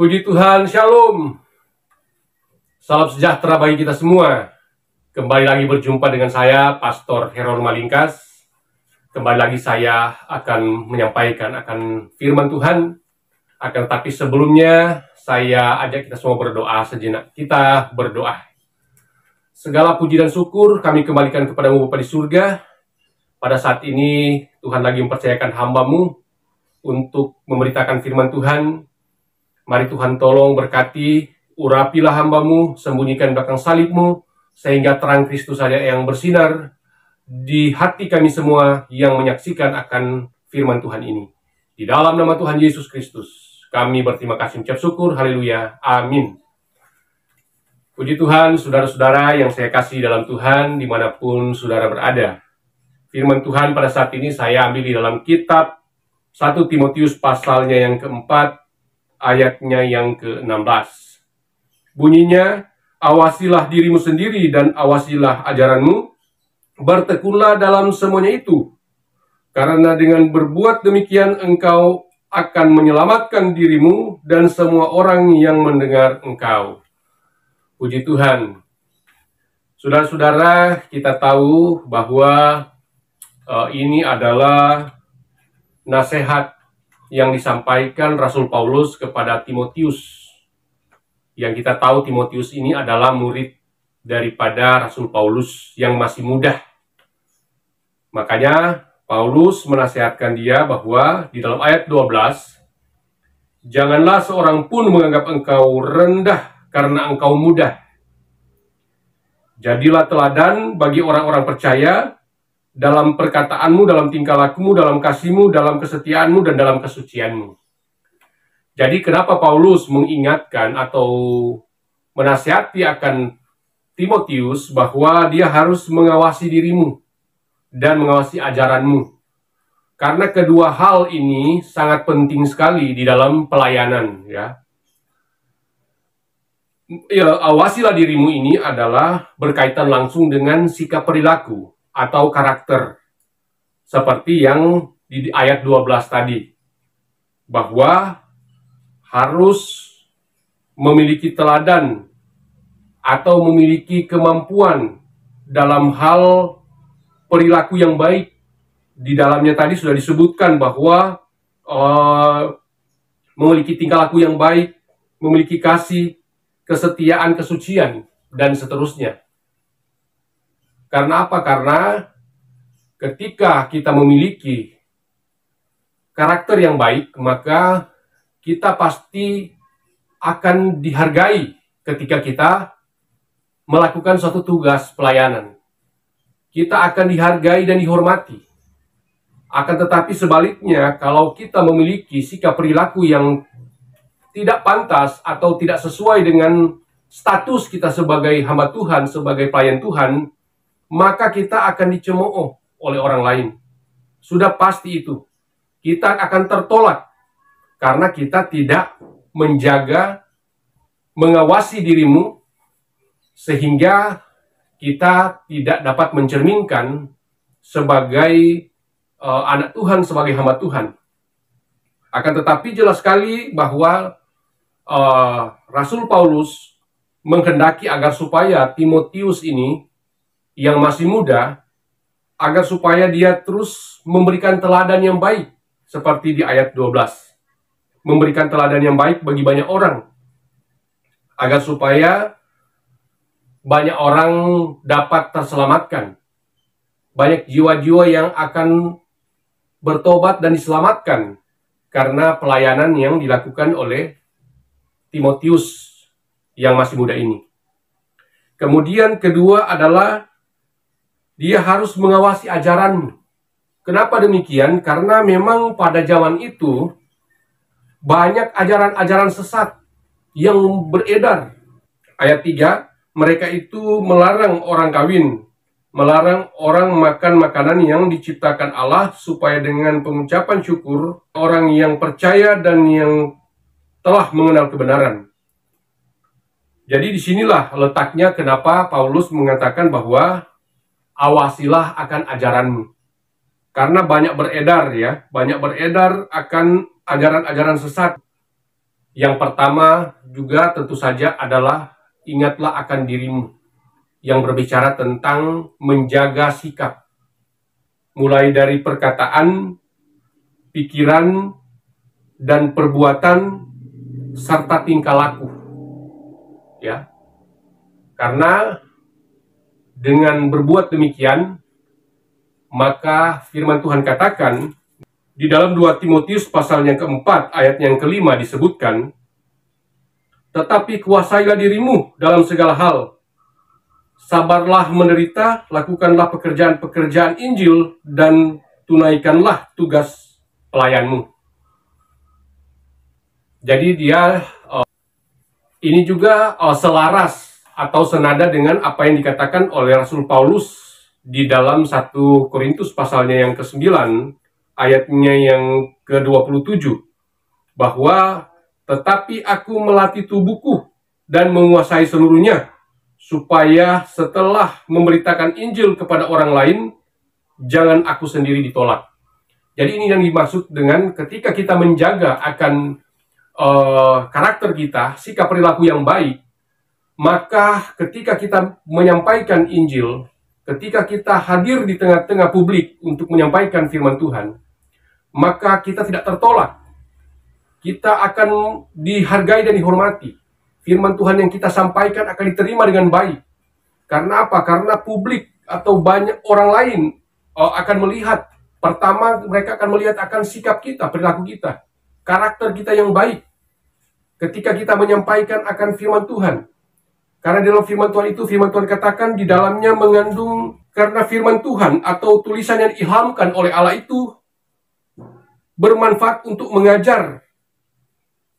Puji Tuhan, Shalom. Salam sejahtera bagi kita semua. Kembali lagi berjumpa dengan saya, Pastor Heron Malingkas. Kembali lagi saya akan menyampaikan akan firman Tuhan. Akan tetapi sebelumnya, saya ajak kita semua berdoa sejenak. Kita berdoa. Segala puji dan syukur kami kembalikan kepadamu Bapa di surga. Pada saat ini, Tuhan lagi mempercayakan hamba-Mu untuk memberitakan firman Tuhan. Mari Tuhan tolong berkati, urapilah hamba-Mu, sembunyikan belakang salib-Mu, sehingga terang Kristus saja yang bersinar di hati kami semua yang menyaksikan akan firman Tuhan ini. Di dalam nama Tuhan Yesus Kristus, kami berterima kasih, ucap syukur, haleluya, amin. Puji Tuhan, saudara-saudara yang saya kasih dalam Tuhan, dimanapun saudara berada. Firman Tuhan pada saat ini saya ambil di dalam kitab 1 Timotius pasalnya yang keempat, ayatnya yang ke-16. Bunyinya, awasilah dirimu sendiri dan awasilah ajaranmu, bertekunlah dalam semuanya itu. Karena dengan berbuat demikian engkau akan menyelamatkan dirimu dan semua orang yang mendengar engkau. Puji Tuhan. Saudara-saudara, kita tahu bahwa ini adalah nasihat yang disampaikan Rasul Paulus kepada Timotius. Yang kita tahu Timotius ini adalah murid daripada Rasul Paulus yang masih muda. Makanya Paulus menasihatkan dia bahwa di dalam ayat 12, janganlah seorang pun menganggap engkau rendah karena engkau muda. Jadilah teladan bagi orang-orang percaya dalam perkataanmu, dalam tingkah lakumu, dalam kasihmu, dalam kesetiaanmu, dan dalam kesucianmu. Jadi kenapa Paulus mengingatkan atau menasihati akan Timotius bahwa dia harus mengawasi dirimu dan mengawasi ajaranmu. Karena kedua hal ini sangat penting sekali di dalam pelayanan. Ya, awasilah dirimu ini adalah berkaitan langsung dengan sikap perilaku atau karakter, seperti yang di ayat 12 tadi, bahwa harus memiliki teladan atau memiliki kemampuan dalam hal perilaku yang baik. Di dalamnya tadi sudah disebutkan bahwa memiliki tingkah laku yang baik, memiliki kasih, kesetiaan, kesucian, dan seterusnya. Karena apa? Karena ketika kita memiliki karakter yang baik, maka kita pasti akan dihargai ketika kita melakukan suatu tugas pelayanan. Kita akan dihargai dan dihormati. Akan tetapi sebaliknya, kalau kita memiliki sikap perilaku yang tidak pantas atau tidak sesuai dengan status kita sebagai hamba Tuhan, sebagai pelayan Tuhan, maka kita akan dicemooh oleh orang lain. Sudah pasti itu. Kita akan tertolak karena kita tidak menjaga, mengawasi dirimu, sehingga kita tidak dapat mencerminkan sebagai anak Tuhan, sebagai hamba Tuhan. Akan tetapi jelas sekali bahwa Rasul Paulus menghendaki agar supaya Timotius ini yang masih muda, agar supaya dia terus memberikan teladan yang baik, seperti di ayat 12. Memberikan teladan yang baik bagi banyak orang, agar supaya banyak orang dapat terselamatkan. Banyak jiwa-jiwa yang akan bertobat dan diselamatkan karena pelayanan yang dilakukan oleh Timotius yang masih muda ini. Kemudian kedua adalah dia harus mengawasi ajaranmu. Kenapa demikian? Karena memang pada zaman itu banyak ajaran-ajaran sesat yang beredar. Ayat 3, mereka itu melarang orang kawin, melarang orang makan makanan yang diciptakan Allah, supaya dengan pengucapan syukur orang yang percaya dan yang telah mengenal kebenaran. Jadi disinilah letaknya kenapa Paulus mengatakan bahwa awasilah akan ajaranmu. Karena banyak beredar akan ajaran-ajaran sesat Yang pertama juga tentu saja adalah ingatlah akan dirimu, yang berbicara tentang menjaga sikap, mulai dari perkataan, pikiran, dan perbuatan, serta tingkah laku. Ya, karena dengan berbuat demikian, maka firman Tuhan katakan, di dalam 2 Timotius pasal yang keempat, ayat yang kelima disebutkan, tetapi kuasailah dirimu dalam segala hal, sabarlah menderita, lakukanlah pekerjaan-pekerjaan Injil, dan tunaikanlah tugas pelayanmu. Jadi ini juga selaras atau senada dengan apa yang dikatakan oleh Rasul Paulus di dalam 1 Korintus pasalnya yang ke-9, ayatnya yang ke-27, bahwa tetapi aku melatih tubuhku dan menguasai seluruhnya, supaya setelah memberitakan Injil kepada orang lain, jangan aku sendiri ditolak. Jadi ini yang dimaksud dengan ketika kita menjaga akan karakter kita, sikap perilaku yang baik, maka ketika kita menyampaikan Injil, ketika kita hadir di tengah-tengah publik untuk menyampaikan firman Tuhan, maka kita tidak tertolak. Kita akan dihargai dan dihormati. Firman Tuhan yang kita sampaikan akan diterima dengan baik. Karena apa? Karena publik atau banyak orang lain akan melihat. Pertama, mereka akan melihat akan sikap kita, perilaku kita, karakter kita yang baik. Ketika kita menyampaikan akan firman Tuhan. Karena dalam firman Tuhan itu, firman Tuhan katakan di dalamnya mengandung, karena firman Tuhan atau tulisan yang diilhamkan oleh Allah itu bermanfaat untuk mengajar,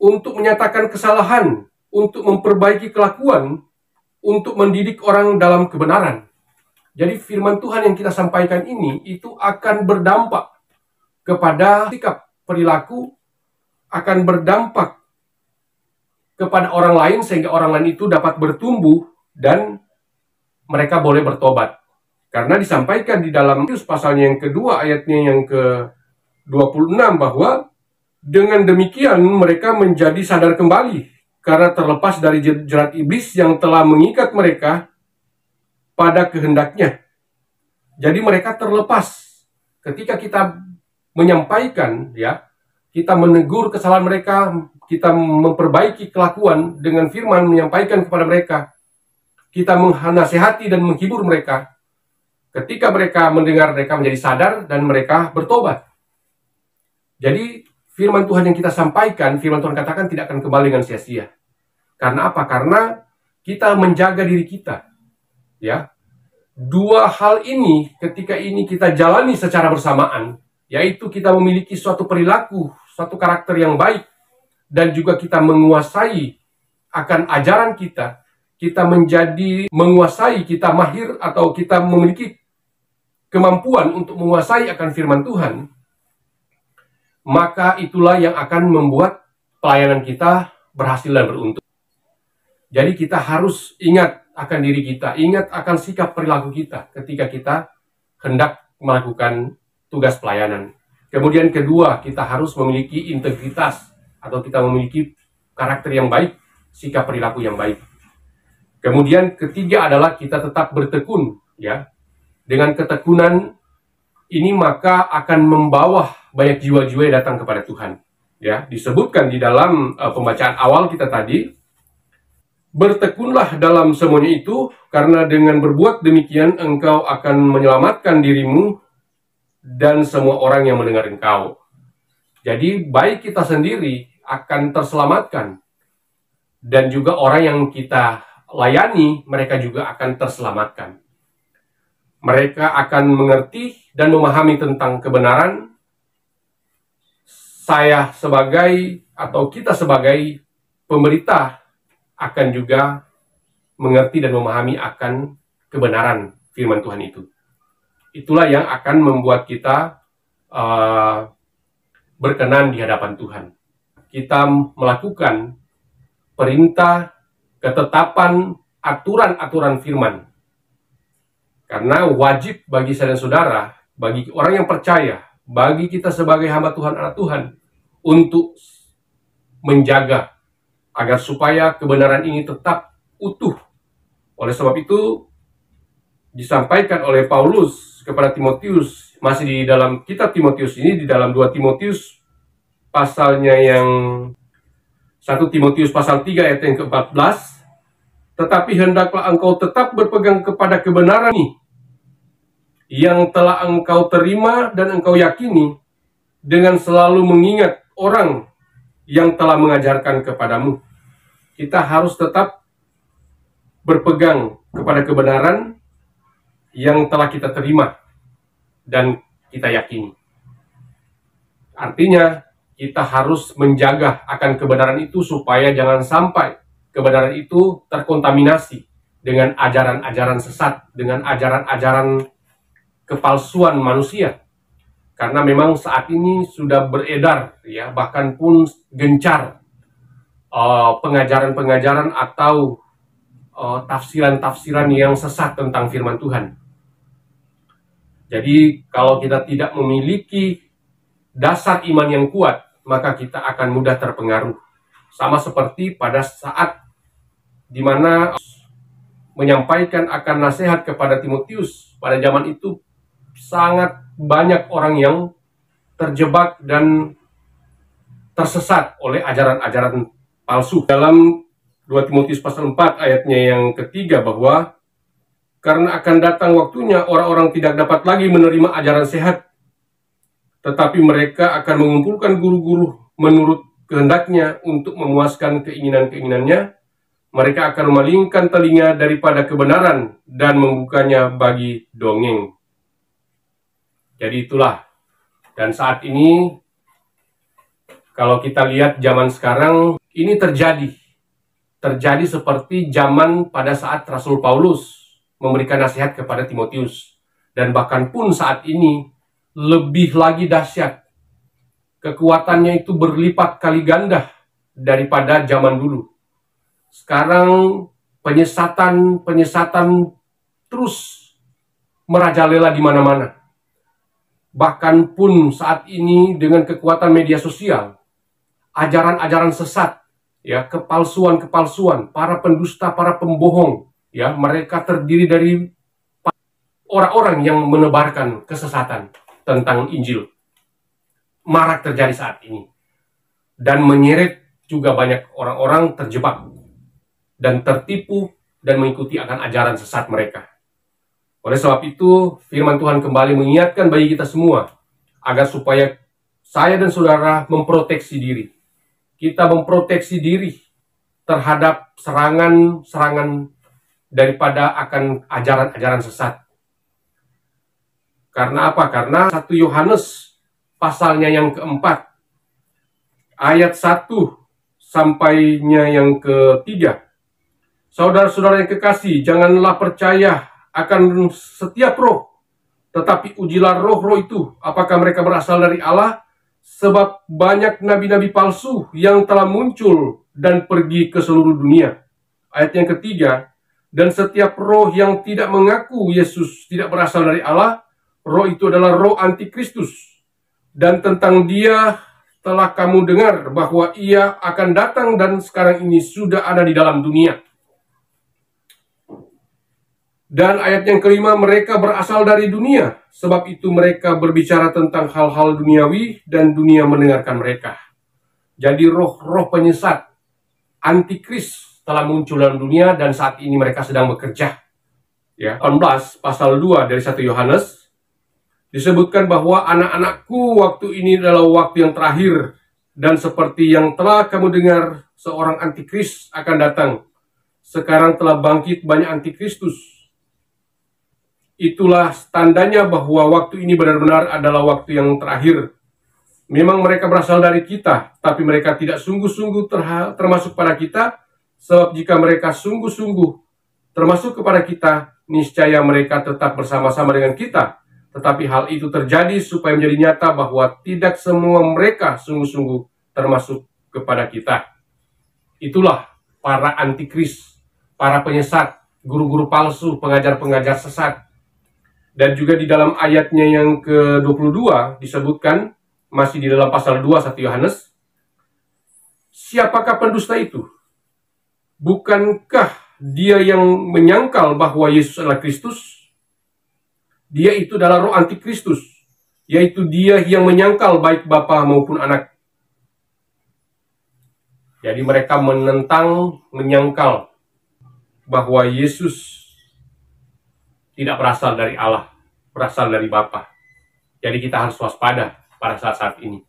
untuk menyatakan kesalahan, untuk memperbaiki kelakuan, untuk mendidik orang dalam kebenaran. Jadi firman Tuhan yang kita sampaikan ini itu akan berdampak kepada sikap perilaku, akan berdampak kepada orang lain sehingga orang lain itu dapat bertumbuh dan mereka boleh bertobat. Karena disampaikan di dalam pasalnya yang kedua ayatnya yang ke-26 bahwa dengan demikian mereka menjadi sadar kembali karena terlepas dari jerat iblis yang telah mengikat mereka pada kehendaknya. Jadi mereka terlepas ketika kita menyampaikan, ya, kita menegur kesalahan mereka, kita memperbaiki kelakuan dengan firman, menyampaikan kepada mereka, kita menasihati dan menghibur mereka. Ketika mereka mendengar, mereka menjadi sadar dan mereka bertobat. Jadi firman Tuhan yang kita sampaikan, firman Tuhan katakan tidak akan kembali dengan sia-sia. Karena apa? Karena kita menjaga diri kita. Ya, dua hal ini ketika ini kita jalani secara bersamaan, yaitu kita memiliki suatu perilaku, suatu karakter yang baik, dan juga kita menguasai akan ajaran kita, kita menjadi menguasai, kita mahir atau kita memiliki kemampuan untuk menguasai akan firman Tuhan, maka itulah yang akan membuat pelayanan kita berhasil dan beruntung. Jadi kita harus ingat akan diri kita, ingat akan sikap perilaku kita ketika kita hendak melakukan tugas pelayanan. Kemudian kedua, kita harus memiliki integritas atau kita memiliki karakter yang baik, sikap perilaku yang baik. Kemudian ketiga adalah kita tetap bertekun, ya. Dengan ketekunan ini maka akan membawa banyak jiwa-jiwa yang datang kepada Tuhan. Ya, disebutkan di dalam pembacaan awal kita tadi, bertekunlah dalam semuanya itu, karena dengan berbuat demikian engkau akan menyelamatkan dirimu dan semua orang yang mendengar engkau. Jadi baik kita sendiri akan terselamatkan, dan juga orang yang kita layani, mereka juga akan terselamatkan. Mereka akan mengerti dan memahami tentang kebenaran. Saya sebagai, atau kita sebagai pemberita, akan juga mengerti dan memahami akan kebenaran firman Tuhan itu. Itulah yang akan membuat kita berkenan di hadapan Tuhan. Kita melakukan perintah, ketetapan, aturan-aturan firman. Karena wajib bagi saya dan saudara, bagi orang yang percaya, bagi kita sebagai hamba Tuhan, anak Tuhan, untuk menjaga agar supaya kebenaran ini tetap utuh. Oleh sebab itu, disampaikan oleh Paulus kepada Timotius, masih di dalam kitab Timotius ini, di dalam 2 Timotius pasalnya yang 1 Timotius pasal 3 ayat yang ke-14, tetapi hendaklah engkau tetap berpegang kepada kebenaran ini yang telah engkau terima dan engkau yakini, dengan selalu mengingat orang yang telah mengajarkan kepadamu. Kita harus tetap berpegang kepada kebenaran yang telah kita terima dan kita yakini. Artinya, kita harus menjaga akan kebenaran itu supaya jangan sampai kebenaran itu terkontaminasi dengan ajaran-ajaran sesat, dengan ajaran-ajaran kepalsuan manusia. Karena memang saat ini sudah beredar, ya, bahkan pun gencar pengajaran-pengajaran atau tafsiran-tafsiran yang sesat tentang firman Tuhan. Jadi kalau kita tidak memiliki dasar iman yang kuat, maka kita akan mudah terpengaruh. Sama seperti pada saat dimana menyampaikan akan nasihat kepada Timotius, pada zaman itu sangat banyak orang yang terjebak dan tersesat oleh ajaran-ajaran palsu. Dalam 2 Timotius pasal 4 ayatnya yang ketiga, bahwa karena akan datang waktunya orang-orang tidak dapat lagi menerima ajaran sehat, tetapi mereka akan mengumpulkan guru-guru menurut kehendaknya untuk memuaskan keinginan-keinginannya. Mereka akan memalingkan telinga daripada kebenaran dan membukanya bagi dongeng. Jadi itulah. Dan saat ini, kalau kita lihat zaman sekarang, ini terjadi. Terjadi seperti zaman pada saat Rasul Paulus memberikan nasihat kepada Timotius. Dan bahkan pun saat ini, lebih lagi dahsyat. Kekuatannya itu berlipat kali ganda daripada zaman dulu. Sekarang penyesatan terus merajalela di mana-mana. Bahkan pun saat ini dengan kekuatan media sosial, ajaran-ajaran sesat, ya, kepalsuan-kepalsuan, para pendusta, para pembohong, ya, mereka terdiri dari orang-orang yang menebarkan kesesatan tentang Injil. Marak terjadi saat ini. Dan menyeret juga banyak orang-orang terjebak dan tertipu dan mengikuti akan ajaran sesat mereka. Oleh sebab itu, firman Tuhan kembali mengingatkan bagi kita semua agar supaya saya dan saudara memproteksi diri. Kita memproteksi diri terhadap serangan-serangan daripada akan ajaran-ajaran sesat. Karena apa? Karena 1 Yohanes pasalnya yang keempat, ayat 1 sampainya yang ketiga. Saudara-saudara yang kekasih, janganlah percaya akan setiap roh, tetapi ujilah roh-roh itu, apakah mereka berasal dari Allah, sebab banyak nabi-nabi palsu yang telah muncul dan pergi ke seluruh dunia. Ayat yang ketiga, dan setiap roh yang tidak mengaku Yesus tidak berasal dari Allah, roh itu adalah roh antikristus. Dan tentang dia telah kamu dengar bahwa ia akan datang dan sekarang ini sudah ada di dalam dunia. Dan ayat yang kelima, mereka berasal dari dunia, sebab itu mereka berbicara tentang hal-hal duniawi dan dunia mendengarkan mereka. Jadi roh-roh penyesat, antikris telah muncul dalam dunia dan saat ini mereka sedang bekerja. Ya, 18 pasal 2 dari 1 Yohanes disebutkan bahwa anak-anakku, waktu ini adalah waktu yang terakhir, dan seperti yang telah kamu dengar, seorang antikris akan datang. Sekarang telah bangkit banyak antikristus. Itulah tandanya bahwa waktu ini benar-benar adalah waktu yang terakhir. Memang mereka berasal dari kita, tapi mereka tidak sungguh-sungguh termasuk pada kita, sebab jika mereka sungguh-sungguh termasuk kepada kita, niscaya mereka tetap bersama-sama dengan kita. Tetapi hal itu terjadi supaya menjadi nyata bahwa tidak semua mereka sungguh-sungguh termasuk kepada kita. Itulah para antikris, para penyesat, guru-guru palsu, pengajar-pengajar sesat. Dan juga di dalam ayatnya yang ke-22 disebutkan, masih di dalam pasal 2 1 Yohanes, siapakah pendusta itu? Bukankah dia yang menyangkal bahwa Yesus adalah Kristus? Dia itu adalah roh antikristus, yaitu dia yang menyangkal baik Bapa maupun Anak. Jadi mereka menentang, menyangkal bahwa Yesus tidak berasal dari Allah, berasal dari Bapa. Jadi kita harus waspada pada saat-saat ini.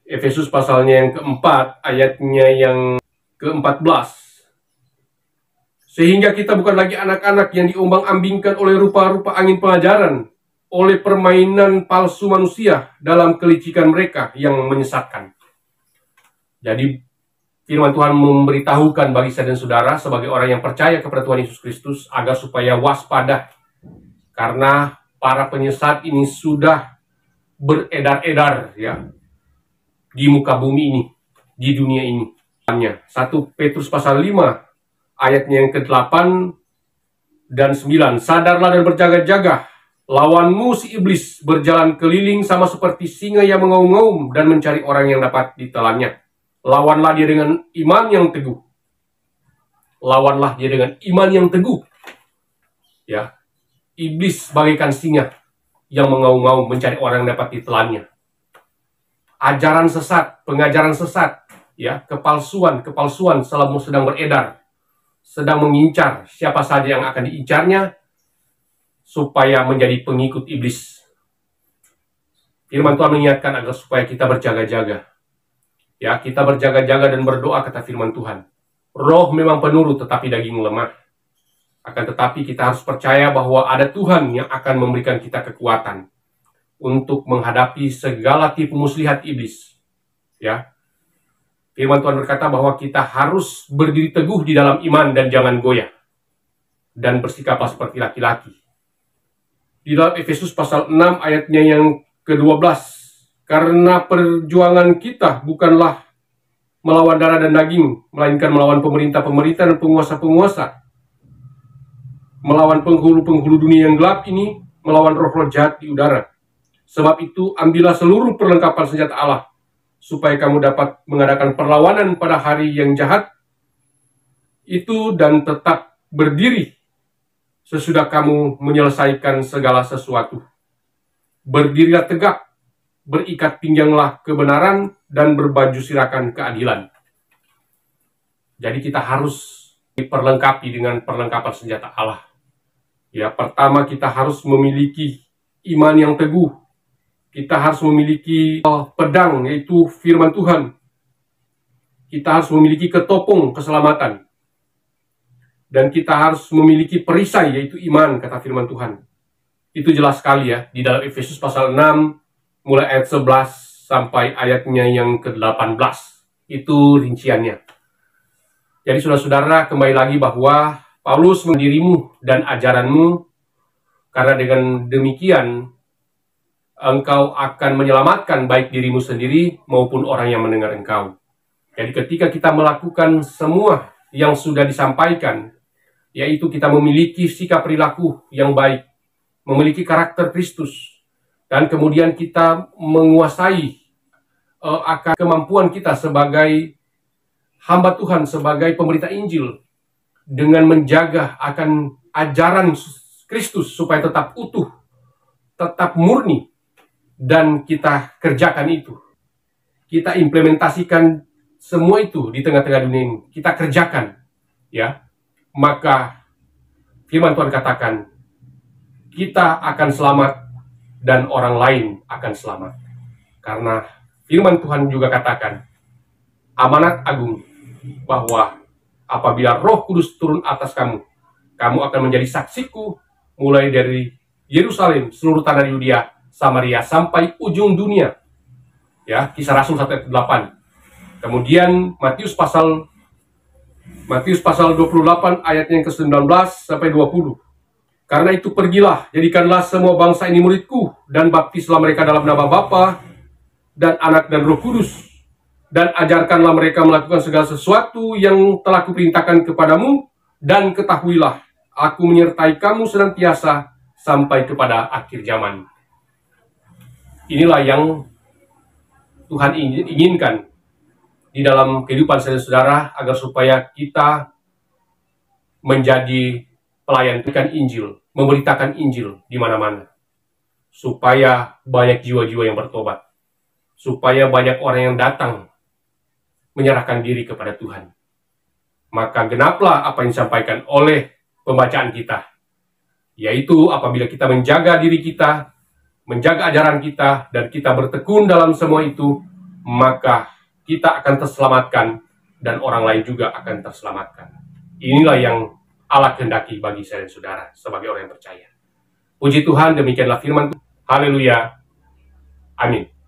Efesus pasalnya yang keempat, ayatnya yang ke-14. Sehingga kita bukan lagi anak-anak yang diombang-ambingkan oleh rupa-rupa angin pengajaran, oleh permainan palsu manusia dalam kelicikan mereka yang menyesatkan. Jadi firman Tuhan memberitahukan bagi saya dan saudara sebagai orang yang percaya kepada Tuhan Yesus Kristus agar supaya waspada, karena para penyesat ini sudah beredar-edar ya di muka bumi ini, di dunia ini. 1 Petrus pasal 5 ayatnya yang ke-8 dan 9. Sadarlah dan berjaga-jaga, lawanmu si iblis berjalan keliling sama seperti singa yang mengaum-ngaum dan mencari orang yang dapat ditelannya. Lawanlah dia dengan iman yang teguh. Lawanlah dia dengan iman yang teguh. Ya, iblis bagaikan singa yang mengaum-ngaum mencari orang yang dapat ditelannya. Ajaran sesat, pengajaran sesat, ya, kepalsuan selalu sedang beredar, sedang mengincar siapa saja yang akan diincarnya supaya menjadi pengikut iblis. Firman Tuhan mengingatkan agar supaya kita berjaga-jaga. Ya, kita berjaga-jaga dan berdoa, kata firman Tuhan. Roh memang penurut tetapi daging lemah. Akan tetapi kita harus percaya bahwa ada Tuhan yang akan memberikan kita kekuatan untuk menghadapi segala tipu muslihat iblis. Ya. Firman Tuhan berkata bahwa kita harus berdiri teguh di dalam iman dan jangan goyah. Dan bersikaplah seperti laki-laki. Di dalam Efesus pasal 6 ayatnya yang ke-12. Karena perjuangan kita bukanlah melawan darah dan daging, melainkan melawan pemerintah-pemerintah dan penguasa-penguasa. Melawan penghulu-penghulu dunia yang gelap ini, melawan roh-roh jahat di udara. Sebab itu, ambillah seluruh perlengkapan senjata Allah, supaya kamu dapat mengadakan perlawanan pada hari yang jahat itu dan tetap berdiri sesudah kamu menyelesaikan segala sesuatu. Berdirilah tegak, berikat pingganglah kebenaran, dan berbaju sirakan keadilan. Jadi kita harus diperlengkapi dengan perlengkapan senjata Allah. Ya, pertama kita harus memiliki iman yang teguh. Kita harus memiliki pedang, yaitu firman Tuhan. Kita harus memiliki ketopong keselamatan. Dan kita harus memiliki perisai, yaitu iman, kata firman Tuhan. Itu jelas sekali ya, di dalam Efesus pasal 6, mulai ayat 11 sampai ayatnya yang ke-18. Itu rinciannya. Jadi saudara-saudara, kembali lagi bahwa Paulus mendirimu dan ajaranmu, karena dengan demikian engkau akan menyelamatkan baik dirimu sendiri maupun orang yang mendengar engkau. Jadi ketika kita melakukan semua yang sudah disampaikan, yaitu kita memiliki sikap perilaku yang baik, memiliki karakter Kristus, dan kemudian kita menguasai akan kemampuan kita sebagai hamba Tuhan, sebagai pemberita Injil, dengan menjaga akan ajaran Kristus supaya tetap utuh, tetap murni, dan kita kerjakan itu. Kita implementasikan semua itu di tengah-tengah dunia ini. Kita kerjakan, ya. Maka firman Tuhan katakan, kita akan selamat dan orang lain akan selamat. Karena firman Tuhan juga katakan, amanat agung, bahwa apabila Roh Kudus turun atas kamu, kamu akan menjadi saksiku mulai dari Yerusalem, seluruh tanah Yudea, Samaria, sampai ujung dunia. Ya, Kisah Rasul 1:8. Kemudian Matius pasal 28 ayatnya yang ke-19 sampai 20. Karena itu pergilah, jadikanlah semua bangsa ini muridku, dan baptislah mereka dalam nama Bapa dan Anak dan Roh Kudus, dan ajarkanlah mereka melakukan segala sesuatu yang telah kuperintahkan kepadamu, dan ketahuilah, aku menyertai kamu senantiasa sampai kepada akhir zaman. Inilah yang Tuhan inginkan, di dalam kehidupan saudara-saudara agar supaya kita menjadi pelayan Injil, memberitakan Injil di mana-mana, supaya banyak jiwa-jiwa yang bertobat, supaya banyak orang yang datang menyerahkan diri kepada Tuhan. Maka genaplah apa yang disampaikan oleh pembacaan kita, yaitu apabila kita menjaga diri kita, menjaga ajaran kita, dan kita bertekun dalam semua itu, maka kita akan terselamatkan dan orang lain juga akan terselamatkan. Inilah yang Allah kehendaki bagi saya dan saudara sebagai orang yang percaya. Puji Tuhan, demikianlah firman Tuhan. Haleluya. Amin.